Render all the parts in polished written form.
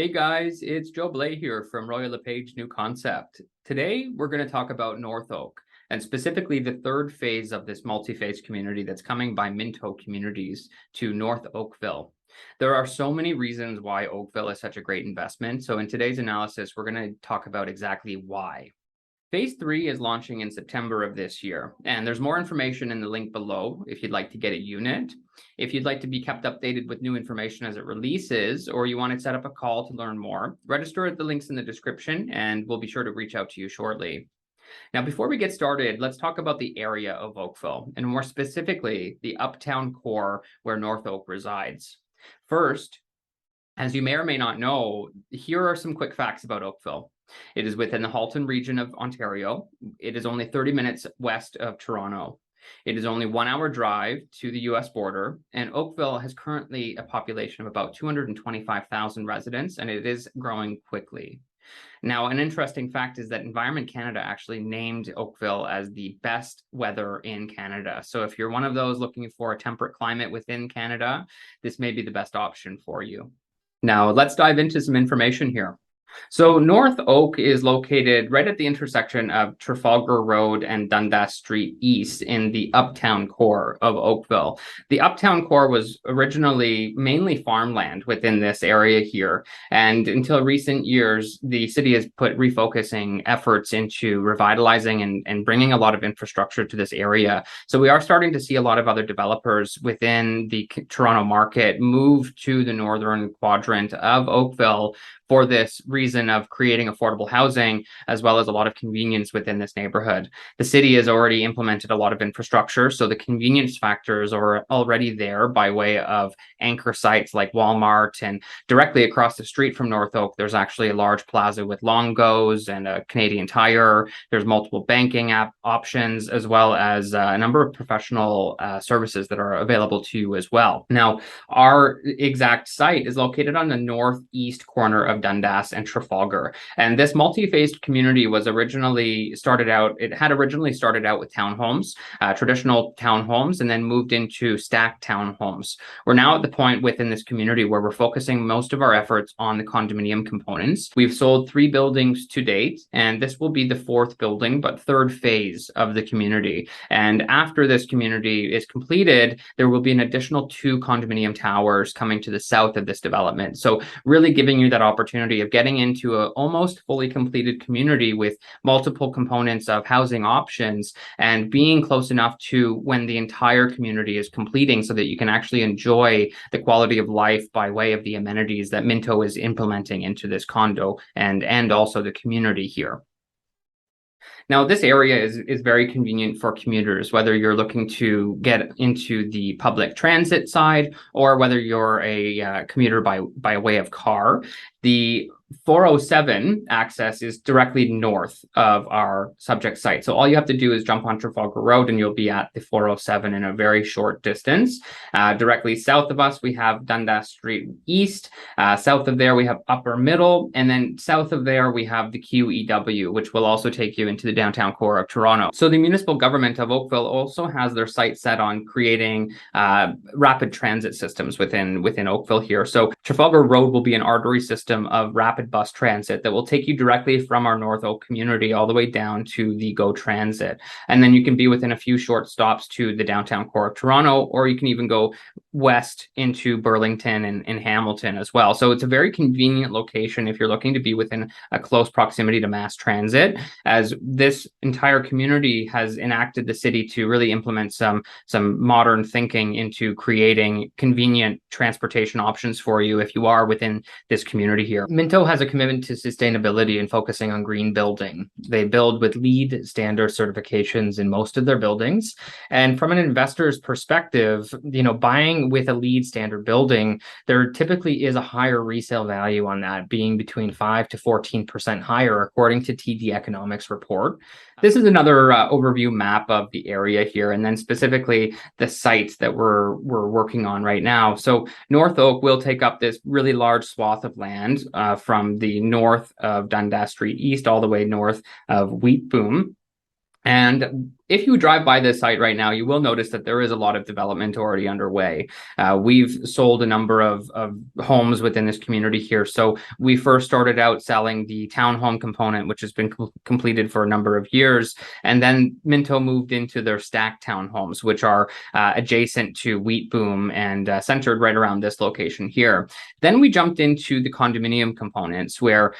Hey guys, it's Joe Blay here from Royal LePage New Concept. Today, we're going to talk about North Oak, and specifically the third phase of this multi-phase community that's coming by Minto Communities to North Oakville. There are so many reasons why Oakville is such a great investment. So in today's analysis, we're going to talk about exactly why. Phase 3 is launching in September of this year, and there's more information in the link below if you'd like to get a unit. If you'd like to be kept updated with new information as it releases, or you want to set up a call to learn more, register at the links in the description, and we'll be sure to reach out to you shortly. Now, before we get started, let's talk about the area of Oakville, and more specifically, the Uptown Core where North Oak resides. First, as you may or may not know, here are some quick facts about Oakville. It is within the Halton region of Ontario. It is only 30 minutes west of Toronto. It is only 1 hour drive to the US border, and Oakville has currently a population of about 225,000 residents, and it is growing quickly. Now, an interesting fact is that Environment Canada actually named Oakville as the best weather in Canada. So if you're one of those looking for a temperate climate within Canada, this may be the best option for you. Now, let's dive into some information here. So North Oak is located right at the intersection of Trafalgar Road and Dundas Street East in the Uptown Core of Oakville. The Uptown Core was originally mainly farmland within this area here, and until recent years, the city has put refocusing efforts into revitalizing and bringing a lot of infrastructure to this area. So we are starting to see a lot of other developers within the Toronto market move to the northern quadrant of Oakville for this reason of creating affordable housing, as well as a lot of convenience within this neighborhood. The city has already implemented a lot of infrastructure, so the convenience factors are already there by way of anchor sites like Walmart, and directly across the street from North Oak, there's actually a large plaza with Longos and a Canadian Tire. There's multiple banking options, as well as a number of professional services that are available to you as well. Now, our exact site is located on the northeast corner of Dundas and Trafalgar. And this multi-phased community was originally started out with townhomes, traditional townhomes, and then moved into stacked townhomes. We're now at the point within this community where we're focusing most of our efforts on the condominium components. We've sold 3 buildings to date, and this will be the 4th building, but 3rd phase of the community. And after this community is completed, there will be an additional 2 condominium towers coming to the south of this development. So really giving you that opportunity of getting into a almost fully completed community with multiple components of housing options and being close enough to when the entire community is completing so that you can actually enjoy the quality of life by way of the amenities that Minto is implementing into this condo and also the community here. Now, this area is very convenient for commuters, whether you're looking to get into the public transit side or whether you're a commuter by way of car. The 407 access is directly north of our subject site. So all you have to do is jump on Trafalgar Road and you'll be at the 407 in a very short distance. Directly south of us, we have Dundas Street East. South of there, we have Upper Middle. And then south of there, we have the QEW, which will also take you into the downtown core of Toronto. So the municipal government of Oakville also has their sights set on creating rapid transit systems within Oakville here. So Trafalgar Road will be an artery system of rapid bus transit that will take you directly from our North Oak community all the way down to the GO Transit. And then you can be within a few short stops to the downtown core of Toronto, or you can even go west into Burlington and Hamilton as well. So it's a very convenient location if you're looking to be within a close proximity to mass transit, as this entire community has enacted the city to really implement some modern thinking into creating convenient transportation options for you if you are within this community here. Minto has a commitment to sustainability and focusing on green building. They build with LEED standard certifications in most of their buildings. And from an investor's perspective, buying with a LEED standard building, there typically is a higher resale value on that, being between 5 to 14% higher, according to TD Economics report. This is another overview map of the area here, and then specifically the sites that we're working on right now. So North Oak will take up this really large swath of land from the north of Dundas Street East all the way north of Wheat Boom. And If you drive by this site right now, you will notice that there is a lot of development already underway. We've sold a number of homes within this community here. So we first started out selling the townhome component, which has been completed for a number of years. And then Minto moved into their stacked townhomes, which are adjacent to Wheat Boom and centered right around this location here. Then we jumped into the condominium components, where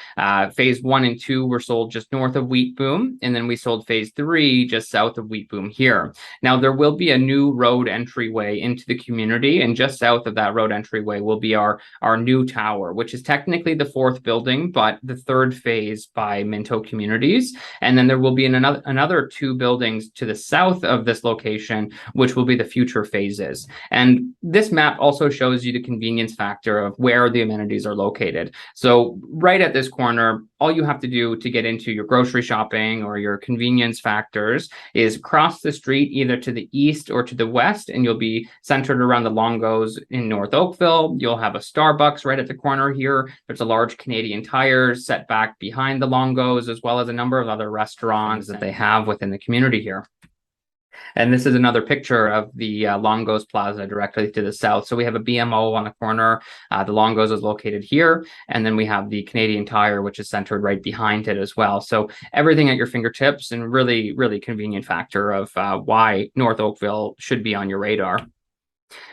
phase 1 and 2 were sold just north of Wheat Boom. And then we sold phase 3 just south of Wheat Boom here. Now, there will be a new road entryway into the community, and just south of that road entryway will be our new tower, which is technically the 4th building, but the 3rd phase by Minto Communities. And then there will be another 2 buildings to the south of this location, which will be the future phases. And this map also shows you the convenience factor of where the amenities are located. So right at this corner, all you have to do to get into your grocery shopping or your convenience factors is cross the street either to the east or to the west, and you'll be centered around the Longos in North Oakville. You'll have a Starbucks right at the corner here. There's a large Canadian Tire set back behind the Longos, as well as a number of other restaurants that they have within the community here. And this is another picture of the Longos Plaza directly to the south. So we have a BMO on the corner. The Longos is located here. And then we have the Canadian Tire, which is centered right behind it as well. So everything at your fingertips, and really, really convenient factor of why North Oakville should be on your radar.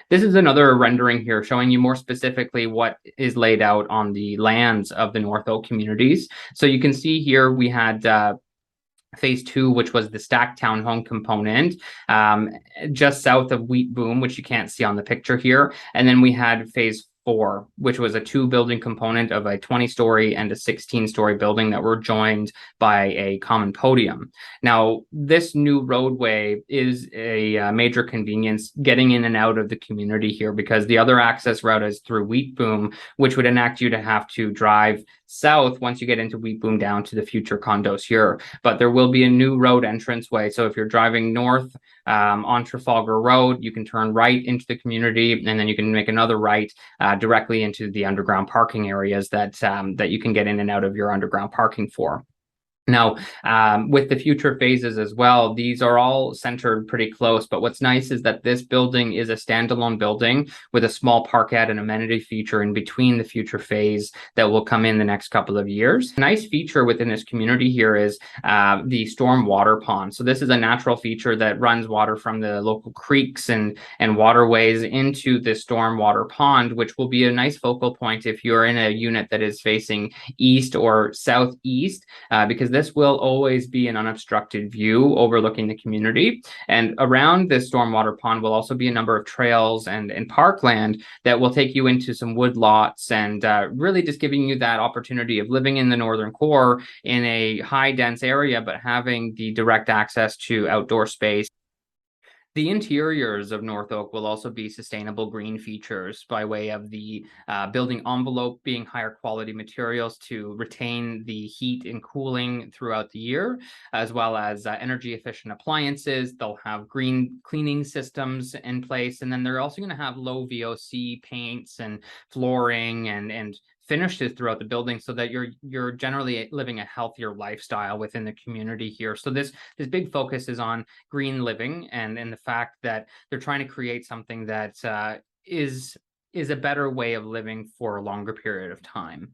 This is another rendering here showing you more specifically what is laid out on the lands of the North Oak communities. So you can see here we had phase 2, which was the stacked townhome component, just south of Wheat Boom, which you can't see on the picture here. And then we had phase 4, which was a 2-building component of a 20-story and a 16-story building that were joined by a common podium. Now, this new roadway is a major convenience getting in and out of the community here, because the other access route is through Wheat Boom, which would enact you to have to drive south once you get into Wheat Boom down to the future condos here. But there will be a new road entranceway. So if you're driving north on Trafalgar Road, you can turn right into the community, and then you can make another right directly into the underground parking areas that you can get in and out of your underground parking for. Now, with the future phases as well, these are all centered pretty close. But what's nice is that this building is a standalone building with a small parkette and amenity feature in between the future phase that will come in the next couple of years. A nice feature within this community here is the storm water pond. So this is a natural feature that runs water from the local creeks and waterways into the storm water pond, which will be a nice focal point if you're in a unit that is facing east or southeast, because this will always be an unobstructed view overlooking the community. And around this stormwater pond will also be a number of trails and parkland that will take you into some wood lots, and really just giving you that opportunity of living in the northern core in a high dense area, but having the direct access to outdoor space. The interiors of North Oak will also be sustainable green features by way of the building envelope being higher quality materials to retain the heat and cooling throughout the year, as well as energy efficient appliances. They'll have green cleaning systems in place, and then they're also going to have low VOC paints and flooring and finishes throughout the building, so that you're generally living a healthier lifestyle within the community here. So this big focus is on green living, and the fact that they're trying to create something that is a better way of living for a longer period of time.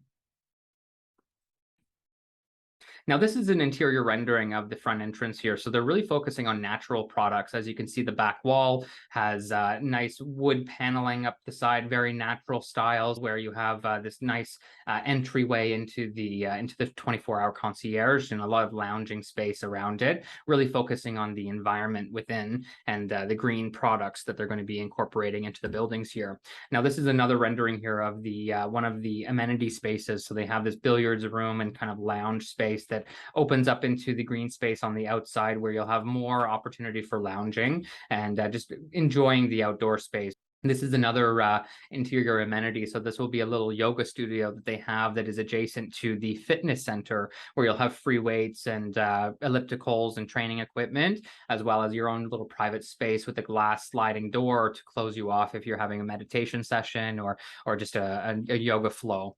Now, this is an interior rendering of the front entrance here. So they're really focusing on natural products. As you can see, the back wall has nice wood paneling up the side, very natural styles, where you have this nice entryway into the 24-hour concierge and a lot of lounging space around it, really focusing on the environment within and the green products that they're going to be incorporating into the buildings here. Now, this is another rendering here of the one of the amenity spaces. So they have this billiards room and kind of lounge space that opens up into the green space on the outside, where you'll have more opportunity for lounging and just enjoying the outdoor space. This is another interior amenity. So this will be a little yoga studio that they have that is adjacent to the fitness center, where you'll have free weights and ellipticals and training equipment, as well as your own little private space with a glass sliding door to close you off if you're having a meditation session or just a yoga flow.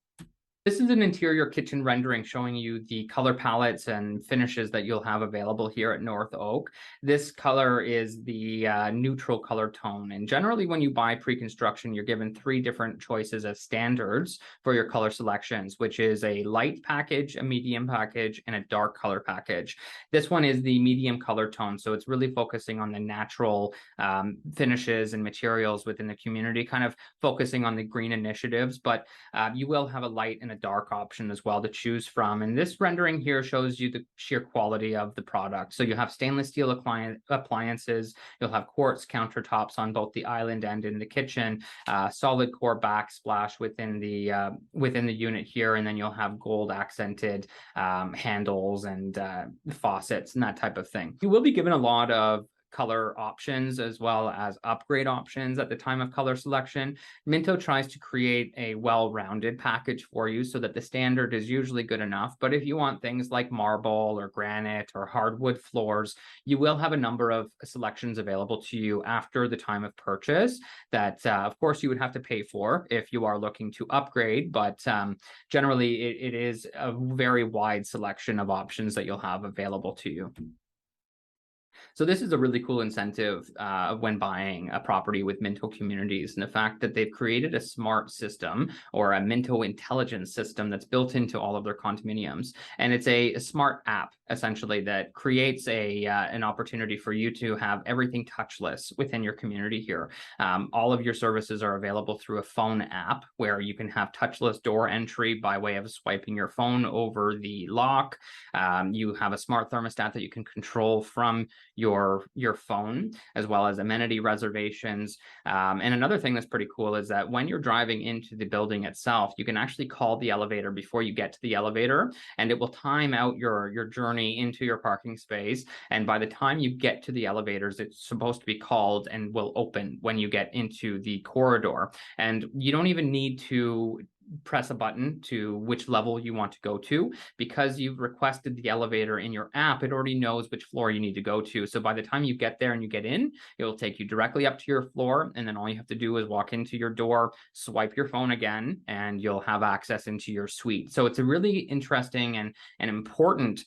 This is an interior kitchen rendering showing you the color palettes and finishes that you'll have available here at North Oak. This color is the neutral color tone. And generally when you buy pre-construction, you're given 3 different choices as standards for your color selections, which is a light package, a medium package, and a dark color package. This one is the medium color tone. So it's really focusing on the natural finishes and materials within the community, kind of focusing on the green initiatives, but you will have a light and a dark option as well to choose from. And this rendering here shows you the sheer quality of the product. So you have stainless steel appliances, you'll have quartz countertops on both the island and in the kitchen, solid core backsplash within the unit here, and then you'll have gold accented handles and faucets and that type of thing. You will be given a lot of color options as well as upgrade options at the time of color selection. Minto tries to create a well-rounded package for you so that the standard is usually good enough. But if you want things like marble or granite or hardwood floors, you will have a number of selections available to you after the time of purchase that, of course, you would have to pay for if you are looking to upgrade. But generally, it is a very wide selection of options that you'll have available to you. So this is a really cool incentive when buying a property with Minto Communities, and the fact that they've created a smart system or a Minto intelligence system that's built into all of their condominiums. And it's a smart app, essentially, that creates an opportunity for you to have everything touchless within your community here. All of your services are available through a phone app where you can have touchless door entry by way of swiping your phone over the lock. You have a smart thermostat that you can control from your phone, as well as amenity reservations. And another thing that's pretty cool is that when you're driving into the building itself, you can actually call the elevator before you get to the elevator, and it will time out your journey into your parking space. And by the time you get to the elevators, it's supposed to be called and will open when you get into the corridor. And you don't even need to press a button to which level you want to go to, because you've requested the elevator in your app. It already knows which floor you need to go to. So by the time you get there and you get in, it will take you directly up to your floor. And then all you have to do is walk into your door, swipe your phone again, and you'll have access into your suite. So it's a really interesting and important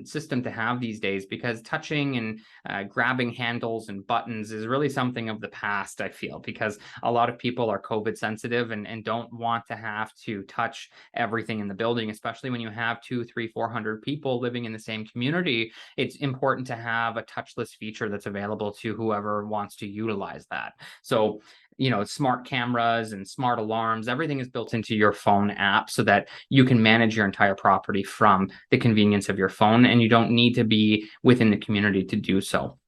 system to have these days, because touching and grabbing handles and buttons is really something of the past, I feel, because a lot of people are COVID sensitive and don't want to have to touch everything in the building, especially when you have 200, 300, 400 people living in the same community. It's important to have a touchless feature that's available to whoever wants to utilize that. So, you know, smart cameras and smart alarms, everything is built into your phone app so that you can manage your entire property from the convenience of your phone, and you don't need to be within the community to do so.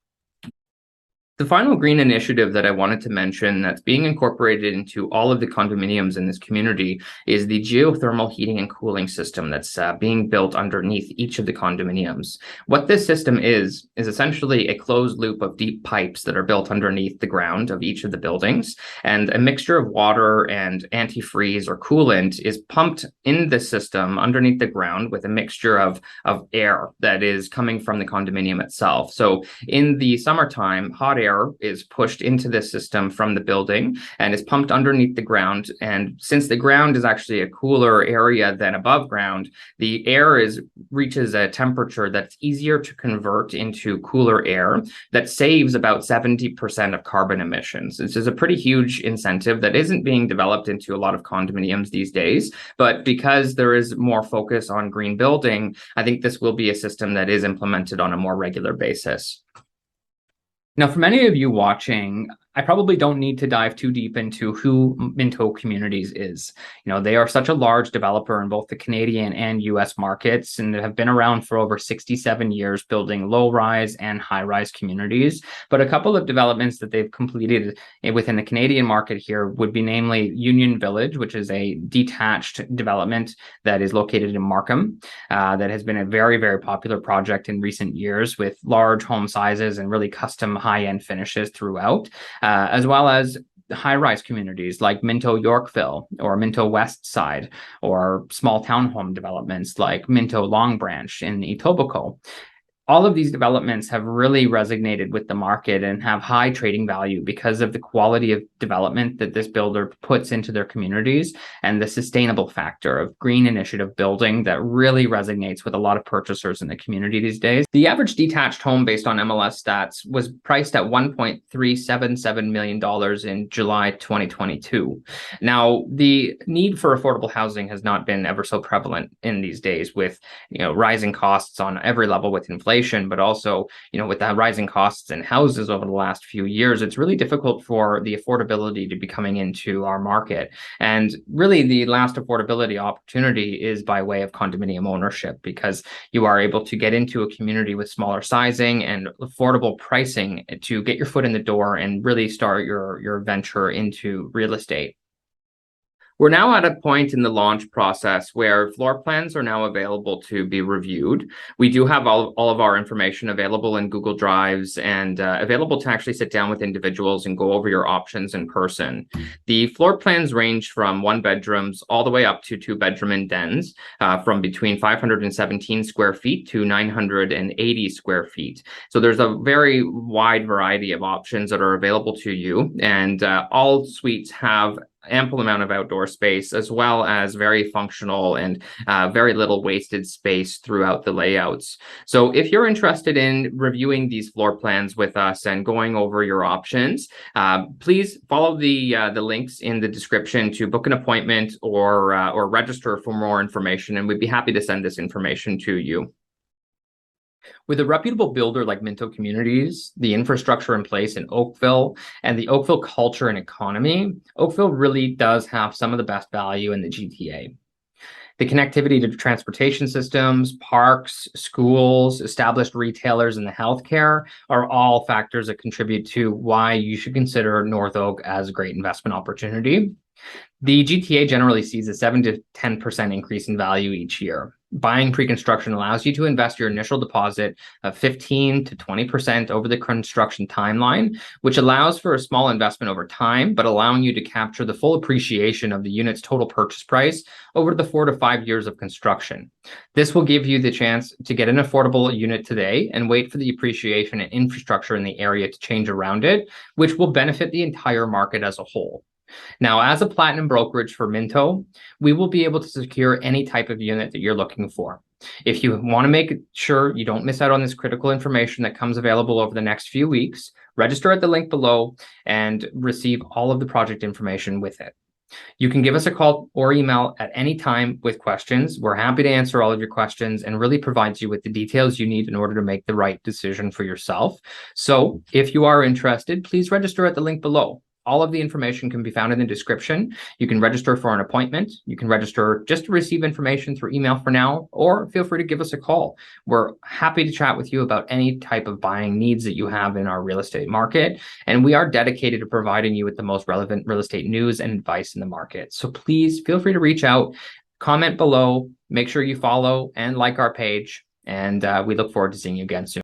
The final green initiative that I wanted to mention that's being incorporated into all of the condominiums in this community is the geothermal heating and cooling system that's being built underneath each of the condominiums. What this system is essentially a closed loop of deep pipes that are built underneath the ground of each of the buildings, and a mixture of water and antifreeze or coolant is pumped in the system underneath the ground with a mixture of air that is coming from the condominium itself. So in the summertime, hot air is pushed into this system from the building and is pumped underneath the ground. And since the ground is actually a cooler area than above ground, the air reaches a temperature that's easier to convert into cooler air that saves about 70% of carbon emissions. This is a pretty huge incentive that isn't being developed into a lot of condominiums these days, but because there is more focus on green building, I think this will be a system that is implemented on a more regular basis. Now, for many of you watching, I probably don't need to dive too deep into who Minto Communities is. You know, they are such a large developer in both the Canadian and US markets, and have been around for over 67 years, building low-rise and high-rise communities. But a couple of developments that they've completed within the Canadian market here would be namely Union Village, which is a detached development that is located in Markham, that has been a very, very popular project in recent years, with large home sizes and really custom high-end finishes throughout. As well as high-rise communities like Minto Yorkville or Minto West Side, or small townhome developments like Minto Long Branch in Etobicoke. All of these developments have really resonated with the market and have high trading value because of the quality of development that this builder puts into their communities and the sustainable factor of green initiative building that really resonates with a lot of purchasers in the community these days. The average detached home based on MLS stats was priced at $1.377 million in July 2022. Now, the need for affordable housing has not been ever so prevalent in these days with, rising costs on every level with inflation, but also, with the rising costs in houses over the last few years, it's really difficult for the affordability to be coming into our market. And really the last affordability opportunity is by way of condominium ownership, because you are able to get into a community with smaller sizing and affordable pricing to get your foot in the door and really start your venture into real estate. We're now at a point in the launch process where floor plans are now available to be reviewed. We do have all of our information available in Google Drives and available to actually sit down with individuals and go over your options in person. The floor plans range from 1 bedrooms all the way up to 2 bedroom and dens, from between 517 square feet to 980 square feet. So there's a very wide variety of options that are available to you, and all suites have ample amount of outdoor space, as well as very functional and very little wasted space throughout the layouts. So if you're interested in reviewing these floor plans with us and going over your options, please follow the links in the description to book an appointment or register for more information, and we'd be happy to send this information to you. With a reputable builder like Minto Communities, the infrastructure in place in Oakville, and the Oakville culture and economy, Oakville really does have some of the best value in the GTA. The connectivity to transportation systems, parks, schools, established retailers, and the healthcare are all factors that contribute to why you should consider North Oak as a great investment opportunity. The GTA generally sees a 7 to 10% increase in value each year. Buying pre-construction allows you to invest your initial deposit of 15 to 20% over the construction timeline, which allows for a small investment over time, but allowing you to capture the full appreciation of the unit's total purchase price over the 4 to 5 years of construction. This will give you the chance to get an affordable unit today and wait for the appreciation and infrastructure in the area to change around it, which will benefit the entire market as a whole. Now, as a platinum brokerage for Minto, we will be able to secure any type of unit that you're looking for. If you want to make sure you don't miss out on this critical information that comes available over the next few weeks, register at the link below and receive all of the project information with it. You can give us a call or email at any time with questions. We're happy to answer all of your questions and really provide you with the details you need in order to make the right decision for yourself. So if you are interested, please register at the link below. All of the information can be found in the description. You can register for an appointment. You can register just to receive information through email for now, or feel free to give us a call. We're happy to chat with you about any type of buying needs that you have in our real estate market. And we are dedicated to providing you with the most relevant real estate news and advice in the market. So please feel free to reach out, comment below, make sure you follow and like our page. And we look forward to seeing you again soon.